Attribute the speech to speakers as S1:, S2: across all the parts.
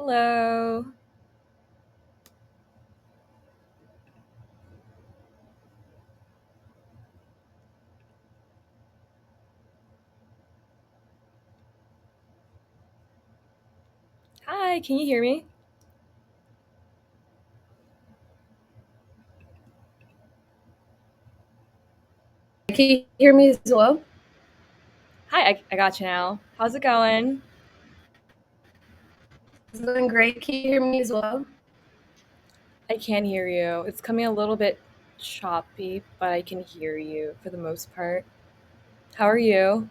S1: Hello. Hi, can you hear me?
S2: Can you hear me as well?
S1: Hi, I got you now. How's it going?
S2: It's going great. Can you hear me as well?
S1: I can hear you. It's coming a little bit choppy, but I can hear you for the most part. How are you?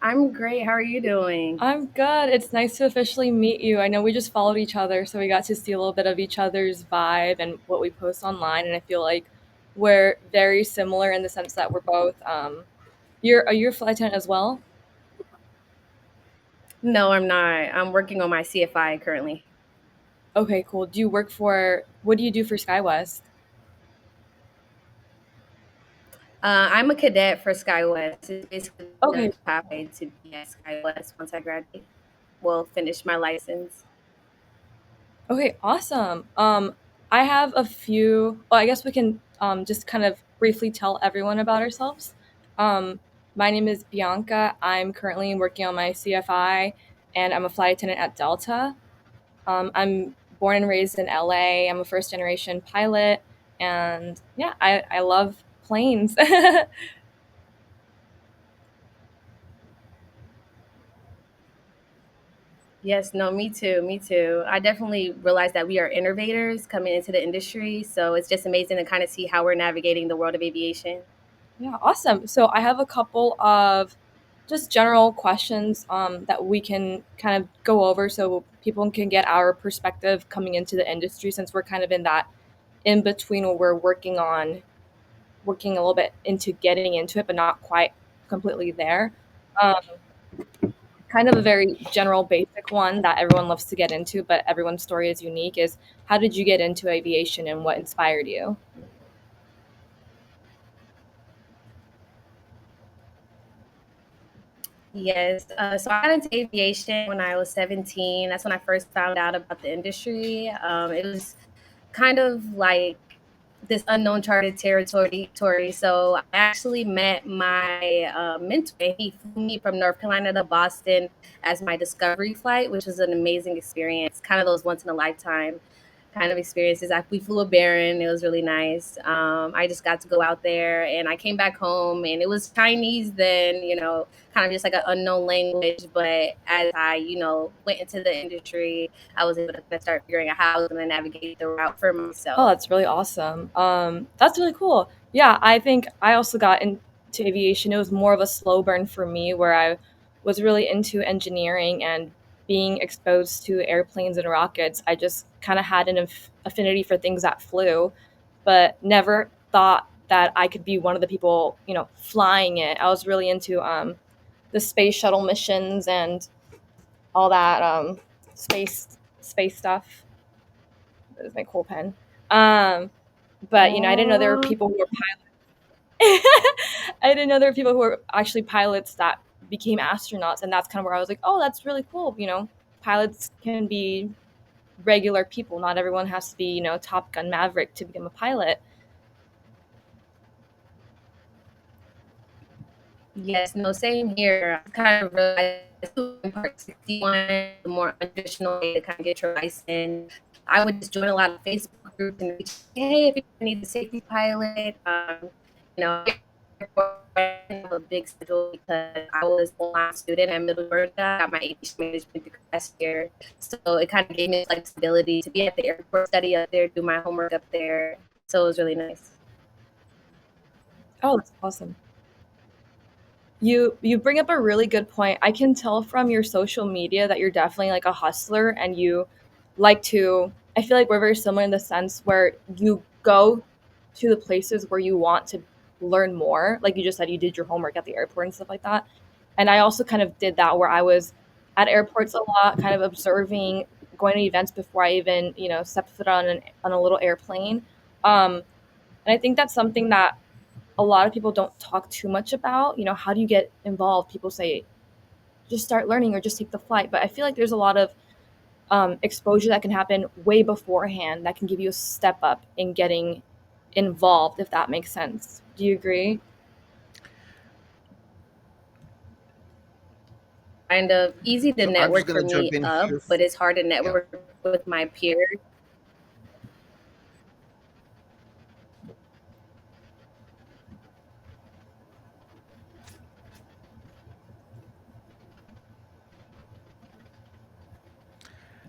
S2: I'm great. How are you doing?
S1: I'm good. It's nice to officially meet you. I know we just followed each other, so we got to see a little bit of each other's vibe and what we post online, and I feel like we're very similar in the sense that we're both are you a flight attendant as well?
S2: No, I'm not. I'm working on my CFI currently.
S1: Okay, cool. Do you work for what do you do for SkyWest?
S2: I'm a cadet for SkyWest. It's basically
S1: Okay.
S2: the pathway to be at SkyWest once I graduate. Well, finish my license.
S1: Okay, awesome. I have a few. Well, I guess we can just kind of briefly tell everyone about ourselves. Um, my name is Bianca. I'm currently working on my CFI, and I'm a flight attendant at Delta. I'm born and raised in LA. I'm a first generation pilot, and yeah, I love planes.
S2: Yes, no, me too. Me too. I definitely realize that we are innovators coming into the industry. So it's just amazing to kind of see how we're navigating the world of aviation.
S1: Yeah, awesome. So I have a couple of just general questions that we can kind of go over so people can get our perspective coming into the industry since we're kind of in that in between where we're working a little bit into getting into it, but not quite completely there. Um, Kind of a very general, basic one that everyone loves to get into, but everyone's story is unique is how did you get into aviation and what inspired you?
S2: Yes. So I got into aviation when I was 17. That's when I first found out about the industry. It was kind of like this unknown charted territory. So I actually met my mentor. He flew me from North Carolina to Boston as my discovery flight, which was an amazing experience. Kind of those once in a lifetime kind of experiences. We flew a Baron. It was really nice. I just got to go out there, and I came back home, and it was Chinese then. Kind of just like an unknown language. But as I, went into the industry, I was able to kind of start figuring out how I was going to navigate the route for
S1: Oh,
S2: myself.
S1: that's really awesome. That's really cool. Yeah, I think I also got into aviation. It was more of a slow burn for me where I was really into engineering and being exposed to airplanes and rockets. I just kind of had an affinity for things that flew, but never thought that I could be one of the people, flying it. I was really into the space shuttle missions and all that space stuff. That is my cool pen. Um, but I didn't know there were
S2: Oh,
S1: people who were I didn't know there were people who were actually pilots that became astronauts, and that's kind of where I was like, oh, that's really cool. Pilots can be regular people. Not everyone has to be Top Gun Maverick to become a pilot.
S2: yes, no, same here. I kind of realized in Part 61, the more traditional way to kind of get your license. I would just join a lot of Facebook groups and reach, hey, if you need a safety pilot, you know, I have a big schedule because I was a online student at Middle Georgia. I got my aviation management degree last year. So it kind of gave me flexibility to be at the airport, study up there, do my homework up there. So it was really nice.
S1: Oh, that's awesome. You bring up a really good point. I can tell from your social media that you're definitely like a hustler and you like to I feel like we're very similar in the sense where you go to the places where you want to learn more. Like you just said you did your homework at the airport and stuff like that. And I also kind of did that where I was at airports a lot, kind of observing, going to events before I even, stepped foot on a little airplane. Um, and I think that's something that a lot of people don't talk too much about. How do you get involved? People say just start learning or just take the flight. But I feel like there's a lot of exposure that can happen way beforehand that can give you a step up in getting involved, if that makes sense. Do you agree?
S2: Kind of easy to
S3: So I'm just
S2: network
S3: going
S2: for
S3: to jump
S2: me
S3: in
S2: up,
S3: here.
S2: but it's hard to
S3: Yeah.
S2: network with my peers.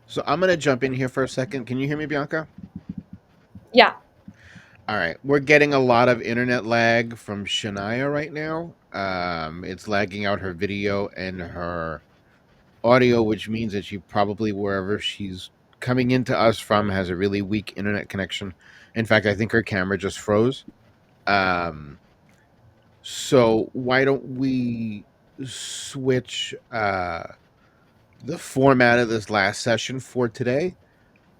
S3: So I'm going to jump in here for a second. Can you hear me, Bianca?
S1: Yeah.
S3: All right. We're getting a lot of internet lag from Shania right now. It's lagging out her video and her audio, which means that she probably, wherever she's coming into us from, has a really weak internet connection. In fact, I think her camera just froze. Um, so why don't we switch the format of this last session for today?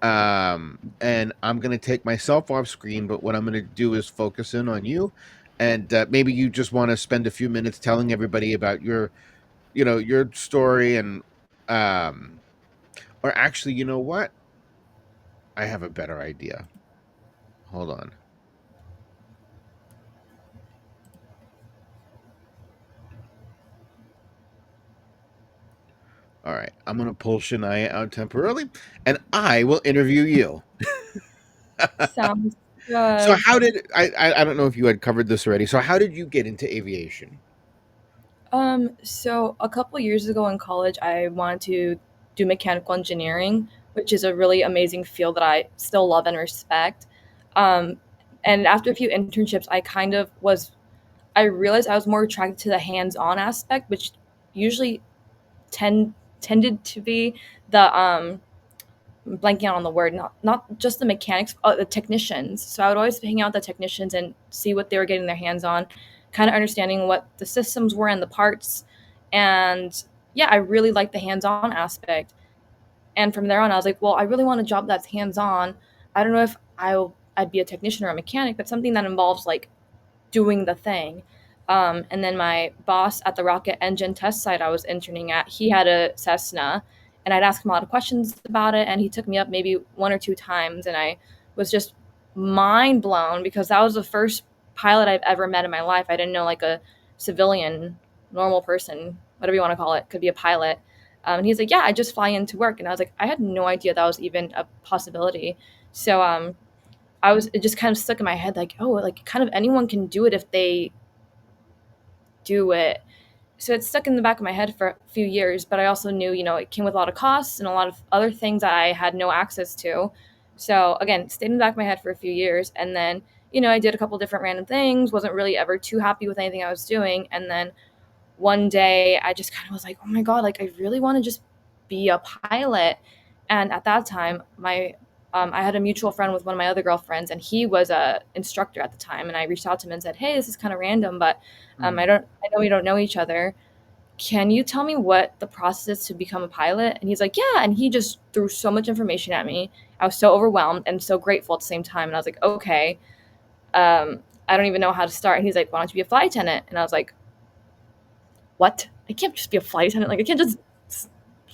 S3: And I'm going to take myself off screen, but what I'm going to do is focus in on you. And maybe you just want to spend a few minutes telling everybody about your story and, um, or actually, you know what? I have a better idea. Hold on. All right. I'm going to pull Shania out temporarily and I will interview you.
S1: Sounds
S3: So
S1: good.
S3: how did I don't know if you had covered this already. So how did you get into aviation?
S1: So a couple years ago in college, I wanted to do mechanical engineering, which is a really amazing field that I still love and respect. Um, and after a few internships, I realized I was more attracted to the hands-on aspect, which usually tended to be the blanking out on the word, not just the mechanics, the technicians. So I would always hang out with the technicians and see what they were getting their hands on, kind of understanding what the systems were and the parts. And yeah, I really liked the hands-on aspect. And from there on, I was like, well, I really want a job that's hands-on. I don't know if I'd be a technician or a mechanic, but something that involves like doing the thing. And then my boss at the rocket engine test site I was interning at, he had a Cessna, and I'd ask him a lot of questions about it, and he took me up maybe one or two times, and I was just mind blown because that was the first pilot I've ever met in my life. I didn't know like a civilian, normal person, whatever you want to call it, could be a pilot. And he's like, "Yeah, I just fly into work," and I was like, "I had no idea that was even a possibility." So it just kind of stuck in my head like, oh, like kind of anyone can do it if they do it. So it stuck in the back of my head for a few years, but I also knew, it came with a lot of costs and a lot of other things that I had no access to. So again, stayed in the back of my head for a few years. And then, I did a couple different random things, wasn't really ever too happy with anything I was doing. And then one day I just kind of was like, oh my God, like I really want to just be a pilot. And at that time, I had a mutual friend with one of my other girlfriends, and he was a instructor at the time. And I reached out to him and said, hey, this is kind of random, but
S3: Mm.
S1: I know we don't know each other. Can you tell me what the process is to become a pilot? And he's like, yeah. And he just threw so much information at me. I was so overwhelmed and so grateful at the same time. And I was like, okay, I don't even know how to start. And he's like, why don't you be a flight attendant? And I was like, what? I can't just be a flight attendant. Like I can't just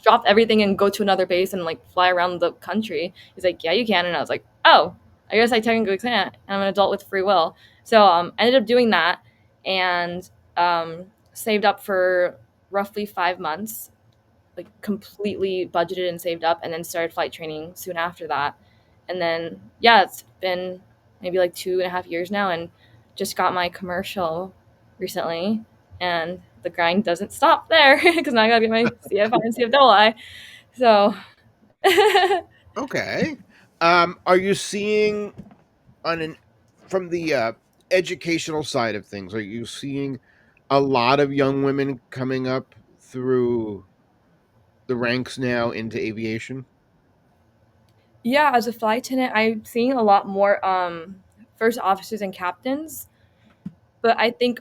S1: drop everything and go to another base and like fly around the country. He's like, yeah, you can. And I was like, oh, I guess I technically can't. I'm an adult with free will. So I ended up doing that and saved up for roughly 5 months, like completely budgeted and saved up, and then started flight training soon after that. And then yeah, it's been maybe like 2.5 years now, and just got my commercial recently, and the grind doesn't stop there because now I gotta get my CFI and CFII. So
S3: Okay. Are you seeing on an from the educational side of things? Are you seeing a lot of young women coming up through the ranks now into aviation?
S1: yeah, as a flight attendant, I'm seeing a lot more first officers and captains. But I think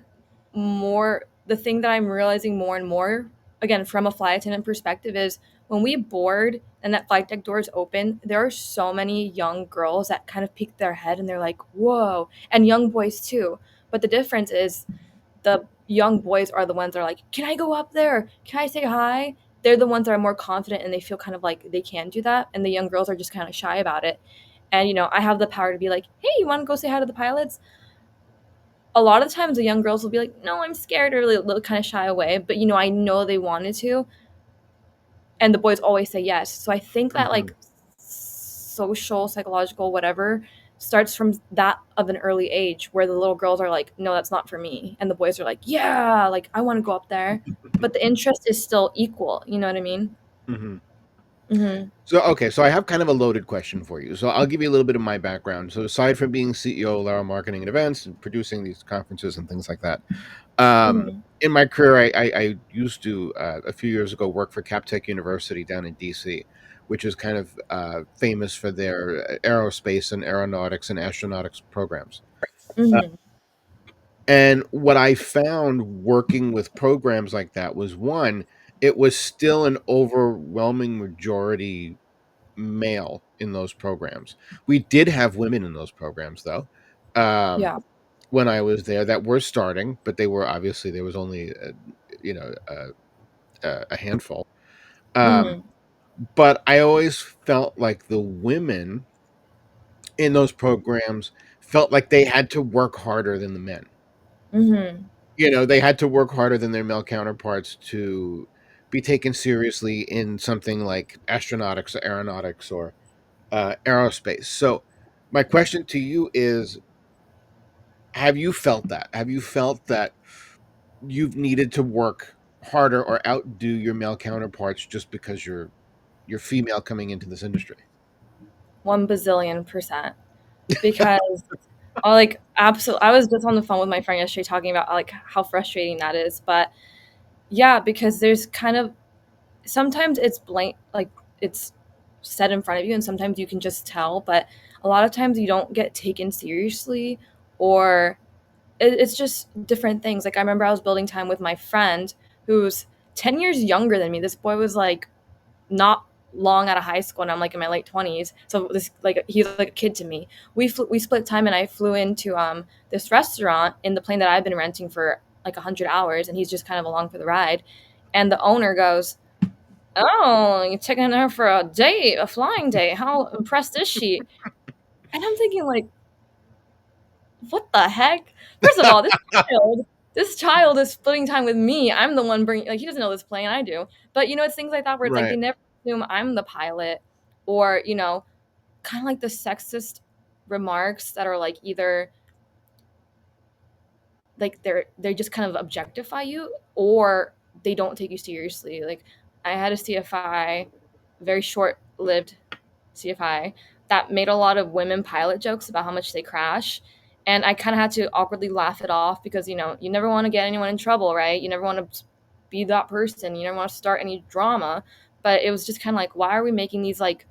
S1: the thing that I'm realizing more and more, again, from a flight attendant perspective, is when we board and that flight deck door is open, there are so many young girls that kind of peek their head and they're like, whoa, and young boys too. But the difference is the young boys are the ones that are like, can I go up there? Can I say hi? They're the ones that are more confident and they feel kind of like they can do that. And the young girls are just kind of shy about it. And, I have the power to be like, hey, you want to go say hi to the pilots? A lot of the times the young girls will be like, no, I'm scared, or they'll kind of shy away. But, I know they wanted to. And the boys always say yes. So I think that
S3: Hmm.
S1: like social, psychological, whatever starts from that of an early age where the little girls are like, no, that's not for me. And the boys are like, yeah, like I want to go up there. But the interest is still equal. You know what I mean?
S3: Hmm.
S1: Mm-hmm.
S3: So, okay, so I have kind of a loaded question for you. So, I'll give you a little bit of my background. So, aside from being CEO of Lara Marketing and Events and producing these conferences and things like that,
S1: Mm-hmm.
S3: in my career, I used to, a few years ago, work for Captech University down in DC, which is kind of famous for their aerospace and aeronautics and astronautics programs. Uh,
S1: Mm-hmm.
S3: and what I found working with programs like that was one, it was still an overwhelming majority male in those programs. We did have women in those programs though.
S1: Yeah.
S3: When I was there that were starting, but they were obviously there was only you know a handful. Um,
S1: Mm-hmm.
S3: but I always felt like the women in those programs felt like they had to work harder than the men.
S1: Mm-hmm.
S3: They had to work harder than their male counterparts to be taken seriously in something like astronautics or aeronautics or aerospace. So, my question to you is: have you felt that? Have you felt that you've needed to work harder or outdo your male counterparts just because you're female coming into this industry?
S1: 1 bazillion%. Because absolutely, I was just on the phone with my friend yesterday talking about like how frustrating that is. But yeah, because there's kind of sometimes it's blank, like it's set in front of you, and sometimes you can just tell. But a lot of times you don't get taken seriously, or it's just different things. Like I remember I was building time with my friend who's 10 years younger than me. This boy was like not long out of high school, and I'm like in my late 20s. So this like he's like a kid to me. We split time, and I flew into this restaurant in the plane that I've been renting for like 100 hours, and he's just kind of along for the ride. And the owner goes, "Oh, you're taking her for a date, a flying date. How impressed is she?" And I'm thinking like, what the heck? First of all, this child is splitting time with me. I'm the one bringing, like, he doesn't know this plane, I do. But it's things like that where it's like they
S3: Right.
S1: never assume I'm the pilot, or kind of like the sexist remarks that are like either like they just kind of objectify you, or they don't take you seriously. Like I had a CFI, very short lived CFI, that made a lot of women pilot jokes about how much they crash. And I kind of had to awkwardly laugh it off because, you never want to get anyone in trouble, right? You never want to be that person. You never want to start any drama. But it was just kind of like, why are we making these like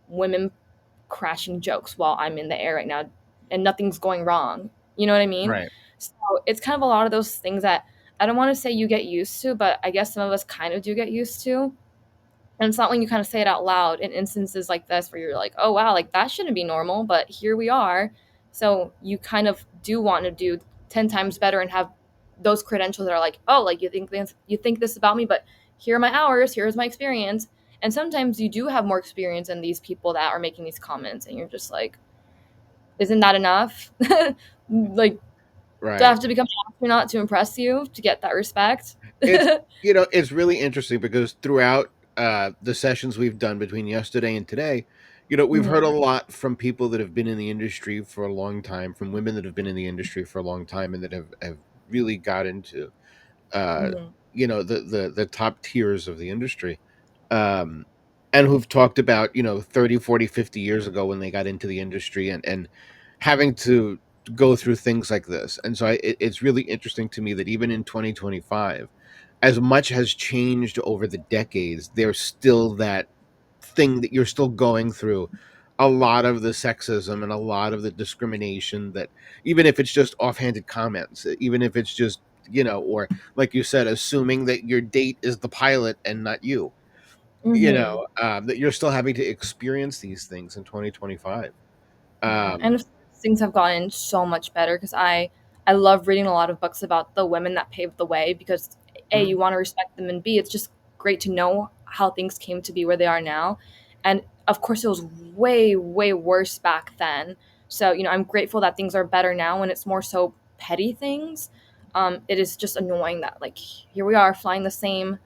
S1: women crashing jokes while I'm in the air right now and nothing's going wrong? You know what I mean?
S3: Right.
S1: So it's kind of a lot of those things that I don't want to say you get used to, but I guess some of us kind of do get used to. And it's not when you kind of say it out loud in instances like this where you're like, oh, wow, like that shouldn't be normal, but here we are. So you kind of do want to do 10 times better and have those credentials that are like, oh, like you think this about me, but here are my hours, here's my experience. And sometimes you do have more experience than these people that are making these comments, and you're just like, isn't that enough? Like, do I
S3: Right.
S1: have to become an astronaut to impress you to get that respect?
S3: It's it's really interesting because throughout the sessions we've done between yesterday and today, we've heard a
S1: Mhm,
S3: lot from people that have been in the industry for a long time, from women that have been in the industry for a long time and that have really got into uh,
S1: mhm,
S3: the top tiers of the industry. Um, and who've talked about, 30, 40, 50 years ago when they got into the industry and having to go through things like this. And so it's really interesting to me that even in 2025, as much has changed over the decades, there's still that thing that you're still going through a lot of the sexism and a lot of the discrimination that even if it's just offhanded comments, even if it's just, or like you said, assuming that your date is the pilot and not you,
S1: mhm.
S3: that you're still having to experience these things in 2025.
S1: Yeah,
S3: Um,
S1: and things have gotten so much better because I I love reading a lot of books about the women that paved the way because A,
S3: Mhm.
S1: you want to respect them, and B, it's just great to know how things came to be where they are now. And of course, it was way, way worse back then. So, I'm grateful that things are better now when it's more so petty things. It is just annoying that like here we are flying the same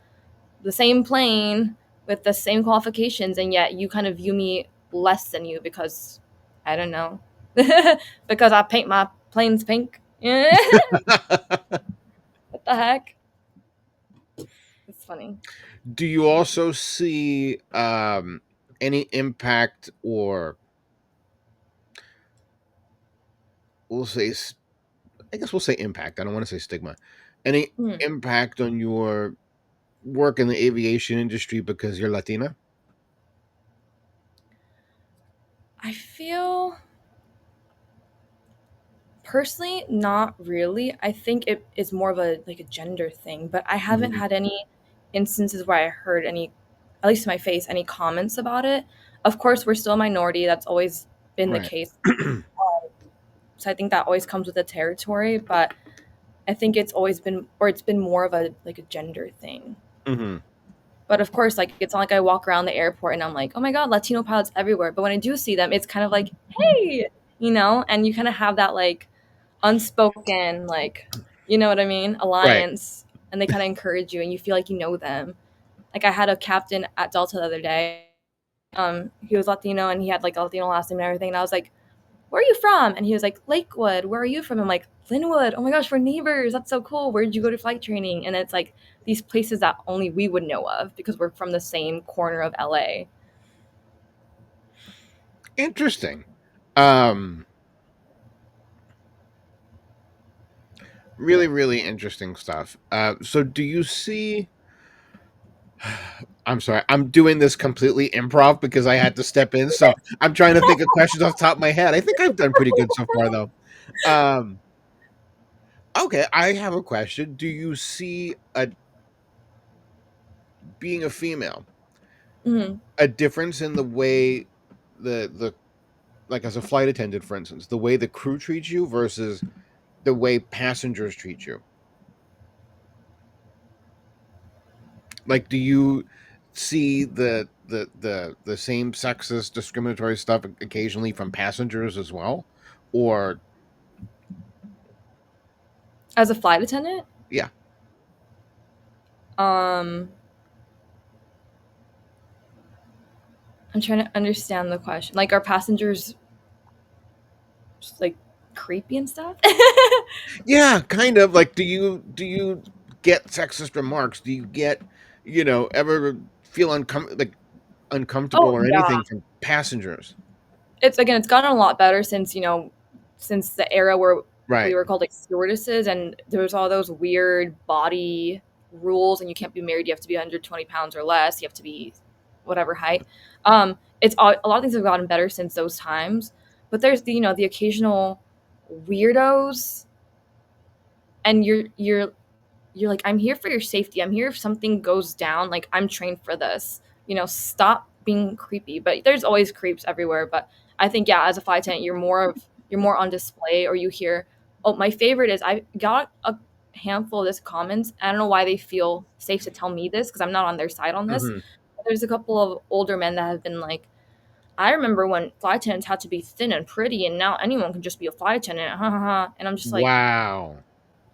S1: plane with the same qualifications, and yet you kind of view me less than you because I don't know because I paint my planes pink. What the heck? It's funny.
S3: Do you also see any impact, or we'll say, I guess we'll say impact. I don't want to say stigma. Any
S1: Hmm.
S3: impact on your work in the aviation industry because you're Latina?
S1: I feel personally not really. I think it is more of a gender thing, but I haven't
S3: Mhm.
S1: had any instances where I heard any, at least to my face, any comments about it. Of course, we're still a minority. That's always been the
S3: Right.
S1: case. So I think that always comes with the territory, but I think it's been more of a gender thing.
S3: Hmm.
S1: But of course, like it's not like I walk around the airport and I'm like, oh my god, Latino pilots everywhere. But when I do see them, it's kind of like, hey, and you kind of have that like unspoken, like, you know what I mean,
S3: Right.
S1: alliance, and they kind of encourage you, and you feel like you know them. Like I had a captain at Delta the other day. He was Latino and he had like a Latino last name and everything, and I was like, where are you from? And he was like, Lakewood. Where are you from? I'm like, Linwood. Oh my gosh, we're neighbors. That's so cool. Where did you go to flight training? And it's like these places that only we would know of because we're from the same corner of LA.
S3: Interesting. Um, Really, really interesting stuff. So do you see? I'm sorry, I'm doing this completely improv because I had to step in. So I'm trying to think of questions off the top of my head. I think I've done pretty good so far, though. Um, okay, I have a question. Do you see a being a female
S1: Mhm.
S3: a difference in the way the like as a flight attendant, for instance, the way the crew treats you versus the way passengers treat you? Like, do you see the same sexist discriminatory stuff occasionally from passengers as well? Or
S1: As a flight attendant,
S3: yeah.
S1: um, I'm trying to understand the question. Like, are passengers just like creepy and stuff?
S3: Yeah, kind of like, do you get sexist remarks? Do you get, ever feel uncomfortable
S1: Oh
S3: or
S1: yeah,
S3: anything from passengers?
S1: it's gotten a lot better since since the era where we
S3: Right.
S1: were called like stewardesses, and there was all those weird body rules, and you can't be married, you have to be 120 pounds or less, you have to be whatever height. It's all, a lot of things have gotten better since those times, but there's the occasional weirdos, and you're like, I'm here for your safety. I'm here if something goes down. Like, I'm trained for this. Stop being creepy. But there's always creeps everywhere. But I think, yeah, as a flight attendant, you're more on display, or you hear. Oh, my favorite is I got a handful of this comments. I don't know why they feel safe to tell me this because I'm not on their side on this.
S3: Hmm.
S1: But there's a couple of older men that have been like, I remember when flight attendants had to be thin and pretty, and now anyone can just be a flight attendant. Ha ha ha. And I'm just like,
S3: Wow.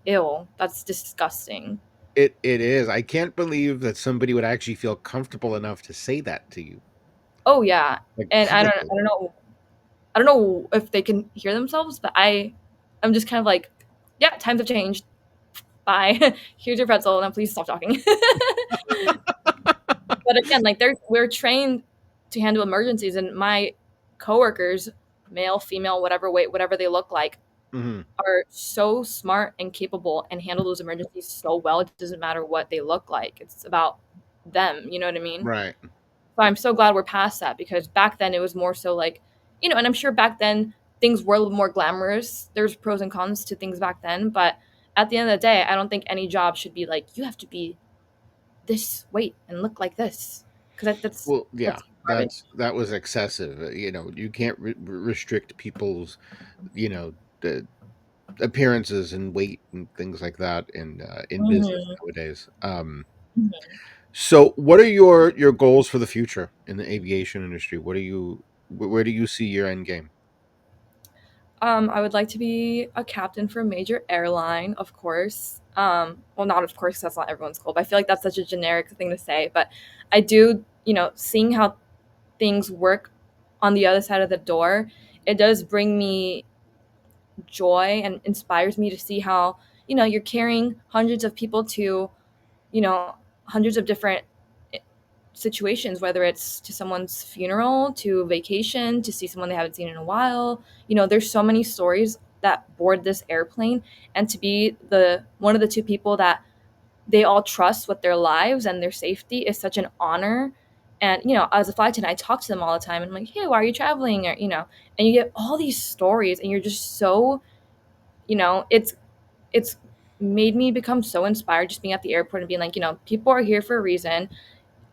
S1: ew, that's disgusting.
S3: It is. I can't believe that somebody would actually feel comfortable enough to say that to you,
S1: Oh yeah,
S3: like,
S1: and I don't
S3: publicly.
S1: I don't know I don't know if they can hear themselves, but I'm just kind of like, yeah, times have changed. Bye. Here's your pretzel, and please stop talking. But again, like we're trained to handle emergencies, and my coworkers, male, female, whatever weight, whatever they look like,
S3: Hmm.
S1: are so smart and capable and handle those emergencies so well. It doesn't matter what they look like. It's about them. You know what I mean?
S3: Right.
S1: So I'm so glad we're past that because back then it was more so like, and I'm sure back then things were a little more glamorous. There's pros and cons to things back then, but at the end of the day, I don't think any job should be like you have to be this weight and look like this because
S3: Well, yeah,
S1: that's garbage.
S3: that was excessive. You can't restrict people's, you know, the appearances and weight and things like that in business
S1: Mhm.
S3: nowadays.
S1: Mhm.
S3: So, what are your goals for the future in the aviation industry? What do you where do you see your end game?
S1: I would like to be a captain for a major airline, of course. Well, not of course, that's not everyone's goal, but I feel like that's such a generic thing to say. But I do, seeing how things work on the other side of the door, it does bring me joy and inspires me to see how, you're carrying hundreds of people to, you know, hundreds of different eh, situations, whether it's to someone's funeral, to vacation, to see someone they haven't seen in a while. There's so many stories that board this airplane, and to be the one of the two people that they all trust with their lives and their safety is such an honor. And as a flight attendant, I talk to them all the time, and I'm like, hey, why are you traveling? Or and you get all these stories, and you're just so, it's made me become so inspired just being at the airport and being like, people are here for a reason.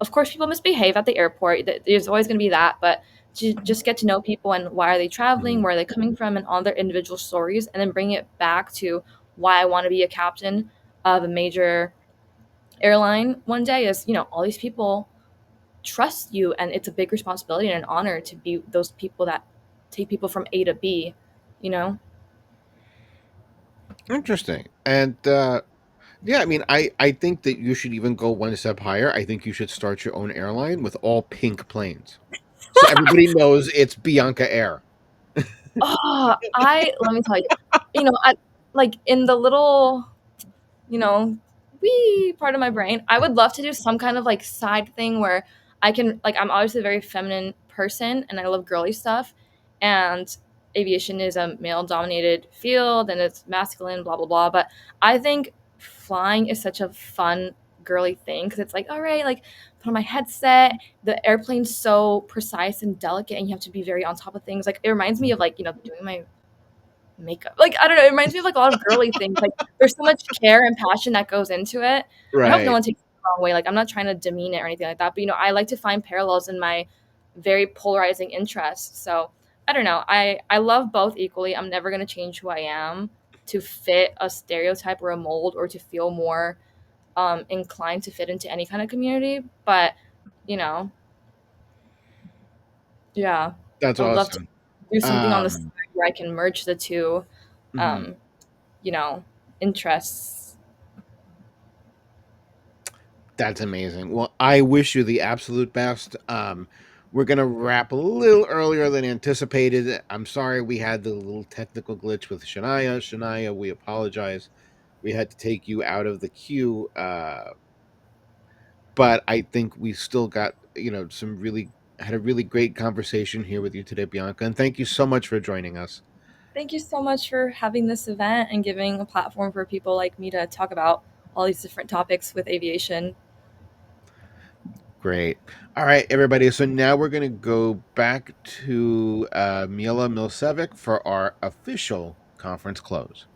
S1: Of course, people misbehave at the airport. There's always going to be that, but to just get to know people and why are they traveling,
S3: Mhm.
S1: where are they coming from, and all their individual stories, and then bring it back to why I want to be a captain of a major airline one day is, all these people trust you, and it's a big responsibility and an honor to be those people that take people from A to B, you know?
S3: Interesting. And yeah, I mean, I think that you should even go one step higher. I think you should start your own airline with all pink planes, so everybody knows it's Bianca Air.
S1: Oh, let me tell you, I like in the little, you know, wee part of my brain, I would love to do some kind of like side thing where I can like I'm obviously a very feminine person and I love girly stuff, and aviation is a male dominated field and it's masculine, blah blah blah. But I think flying is such a fun girly thing because it's like, all right, like put on my headset. The airplane's so precise and delicate, and you have to be very on top of things. Like it reminds me of like doing my makeup. Like, I don't know, it reminds me of, like, a lot of girly things, like, there's so much care and passion that goes into it. I hope no
S3: Right.
S1: one takes it the wrong way, like, I'm not trying to demean it or anything like that, but, I like to find parallels in my very polarizing interests, so, I don't know, I love both equally. I'm never gonna change who I am to fit a stereotype or a mold or to feel more, inclined to fit into any kind of community, but, you know, yeah,
S3: That's
S1: I would love to
S3: awesome.
S1: do something on the side
S3: Um,
S1: where I can merge the 2,
S3: mhm.
S1: um, you know, interests.
S3: That's amazing. Well, I wish you the absolute best. We're gonna wrap a little earlier than anticipated. I'm sorry we had the little technical glitch with Shania. Shania, we apologize. We had to take you out of the queue, but I think we still got some really had a really great conversation here with you today, Bianca. And thank you so much for joining us.
S1: Thank you so much for having this event and giving a platform for people like me to talk about all these different topics with aviation.
S3: Great. All right, everybody. So now we're going to go back to Mila Milcevic for our official conference close.